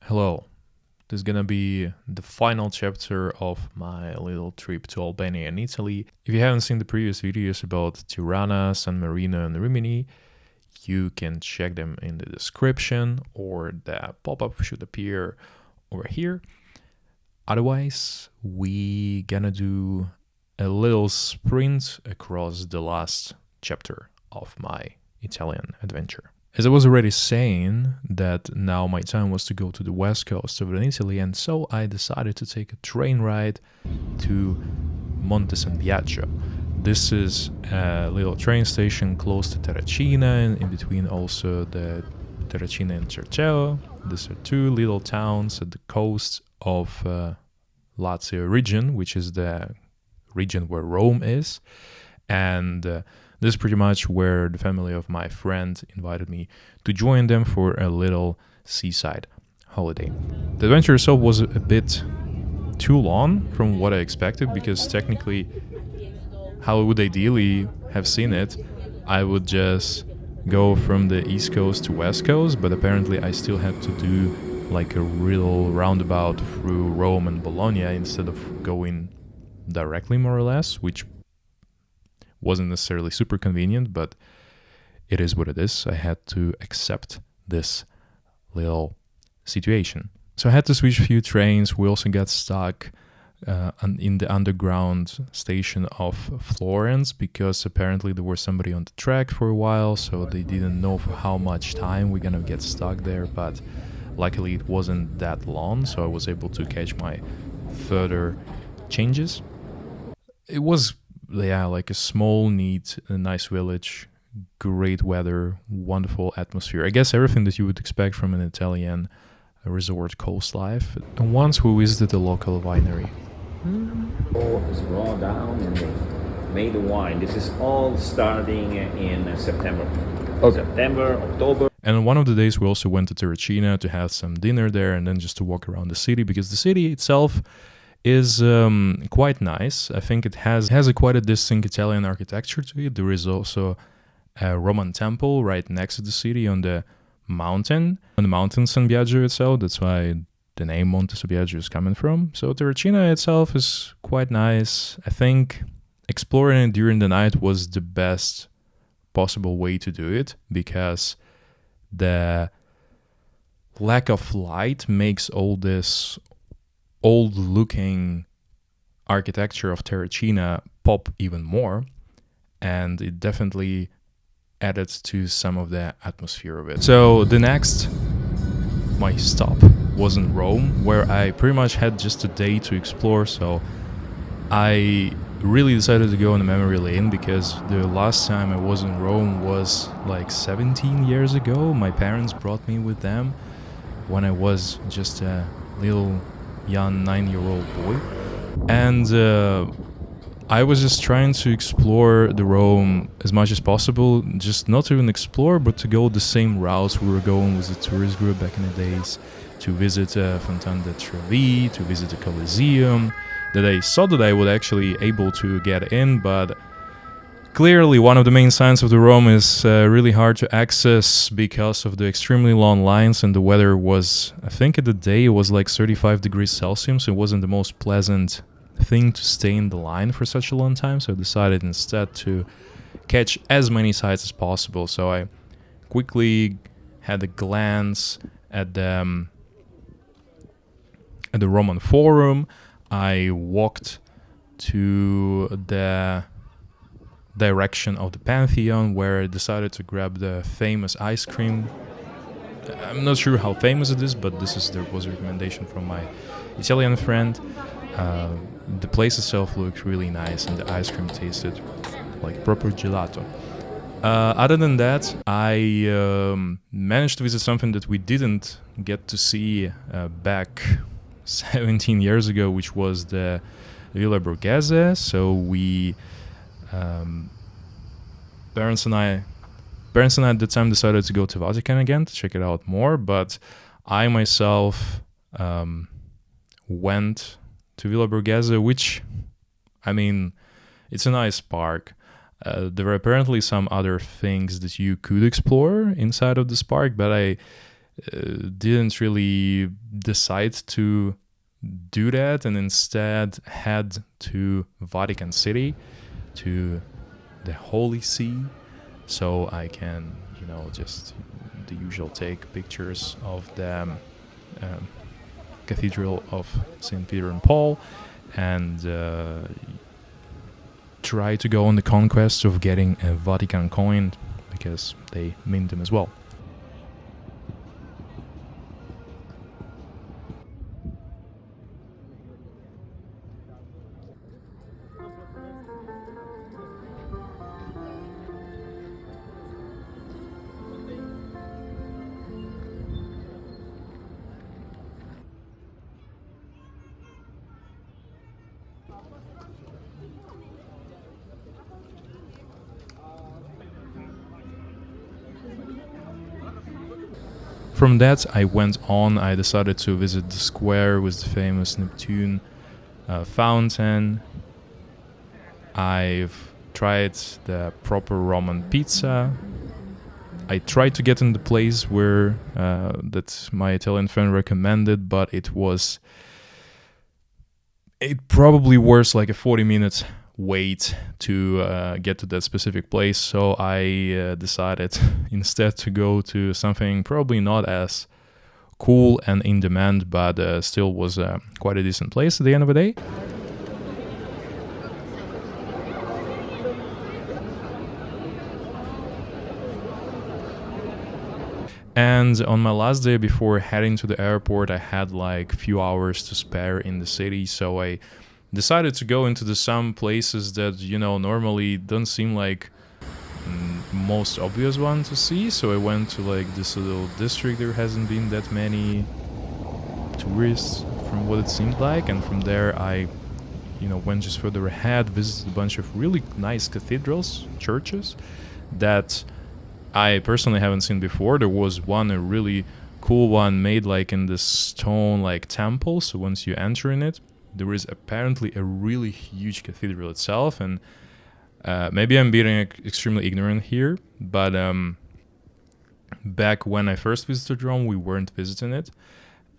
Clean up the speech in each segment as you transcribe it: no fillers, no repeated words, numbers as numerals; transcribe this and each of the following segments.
Hello. This is gonna be the final chapter of my little trip to Albania and Italy. If you haven't seen the previous videos about Tirana, San Marino, and Rimini, you can check them in the description, or the pop-up should appear over here. Otherwise, we gonna do a little sprint across the last chapter of my Italian adventure. As I was already saying, that now my time was to go to the west coast of Italy, and so I decided to take a train ride to Monte San Biagio. This is a little train station close to Terracina, and in between also the Terracina and Circeo. These are two little towns at the coast of Lazio region, which is the region where Rome is, and this is pretty much where the family of my friend invited me to join them for a little seaside holiday. The adventure itself was a bit too long from what I expected, because technically, how I would ideally have seen it, I would just go from the east coast to west coast, but apparently I still had to do like a real roundabout through Rome and Bologna instead of going directly, more or less, which wasn't necessarily super convenient, but it is what it is. I had to accept this little situation. So I had to switch a few trains. We also got stuck in the underground station of Florence, because apparently there was somebody on the track for a while, so they didn't know for how much time we're gonna get stuck there, but luckily it wasn't that long, so I was able to catch my further changes. It was like a small, neat, nice village, great weather, wonderful atmosphere. I guess everything that you would expect from an Italian resort coast life. And once we visited a local winery. It's raw down and they made the wine. This is all starting in September. Okay. September, October. And on one of the days we also went to Terracina to have some dinner there, and then just to walk around the city, because the city itself is quite nice. I think it has quite a distinct Italian architecture to it. There is also a Roman temple right next to the city on the mountain San Biagio itself. That's why the name Monte San Biagio is coming from. So Terracina itself is quite nice. I think exploring it during the night was the best possible way to do it, because the lack of light makes all this old-looking architecture of Terracina pop even more, and it definitely added to some of the atmosphere of it. So my stop was in Rome, where I pretty much had just a day to explore, so I really decided to go on a memory lane, because the last time I was in Rome was like 17 years ago. My parents brought me with them when I was just a little young 9-year-old boy, and I was just trying to explore the Rome as much as possible, just not to even explore, but to go the same routes we were going with the tourist group back in the days, to visit Fountain de Trevi, to visit the Colosseum, that I thought that I would actually able to get in, but clearly one of the main signs of the Rome is really hard to access because of the extremely long lines, and the weather was, I think at the day it was like 35 degrees Celsius, so it wasn't the most pleasant thing to stay in the line for such a long time, so I decided instead to catch as many sites as possible. So I quickly had a glance at the Roman Forum. I walked to the direction of the Pantheon, where I decided to grab the famous ice cream. I'm not sure how famous it is, but there was a recommendation from my Italian friend. The place itself looked really nice, and the ice cream tasted like proper gelato. Other than that, I managed to visit something that we didn't get to see back 17 years ago, which was the Villa Borghese. So we parents and I at the time decided to go to Vatican again to check it out more, but I myself went to Villa Borghese, which, I mean, it's a nice park. There were apparently some other things that you could explore inside of this park, but I didn't really decide to do that and instead head to Vatican City, to the Holy See, so I can, just the usual take pictures of the Cathedral of St. Peter and Paul, and try to go on the conquest of getting a Vatican coin, because they mint them as well. From that, I went on. I decided to visit the square with the famous Neptune fountain. I've tried the proper Roman pizza. I tried to get in the place where that my Italian friend recommended, but it probably was like a 40-minute wait to get to that specific place. So I decided instead to go to something probably not as cool and in demand, but still was quite a decent place at the end of the day. And on my last day before heading to the airport, I had like a few hours to spare in the city, so I decided to go into some places that, normally don't seem like most obvious one to see. So I went to like this little district. There hasn't been that many tourists from what it seemed like, and from there I went just further ahead, visited a bunch of really nice cathedrals, churches that I personally haven't seen before. There was one, a really cool one made like in this stone like temple, so once you enter in it, there is apparently a really huge cathedral itself. And maybe I'm being extremely ignorant here, but back when I first visited Rome, we weren't visiting it,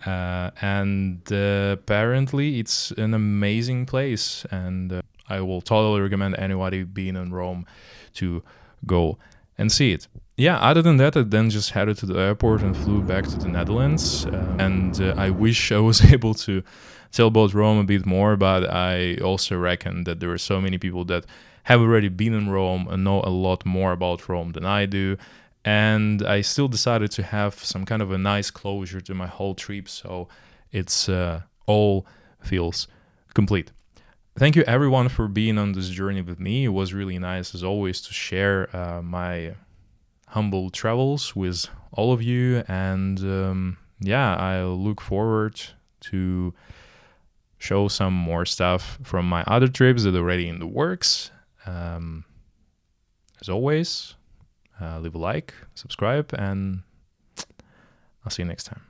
and apparently it's an amazing place, and I will totally recommend anybody being in Rome to go and see it. Yeah, other than that, I then just headed to the airport and flew back to the Netherlands. And I wish I was able to tell about Rome a bit more, but I also reckon that there are so many people that have already been in Rome and know a lot more about Rome than I do. And I still decided to have some kind of a nice closure to my whole trip, so it's all feels complete. Thank you everyone for being on this journey with me. It was really nice, as always, to share my humble travels with all of you. And I look forward to show some more stuff from my other trips that are already in the works. As always, leave a like, subscribe, and I'll see you next time.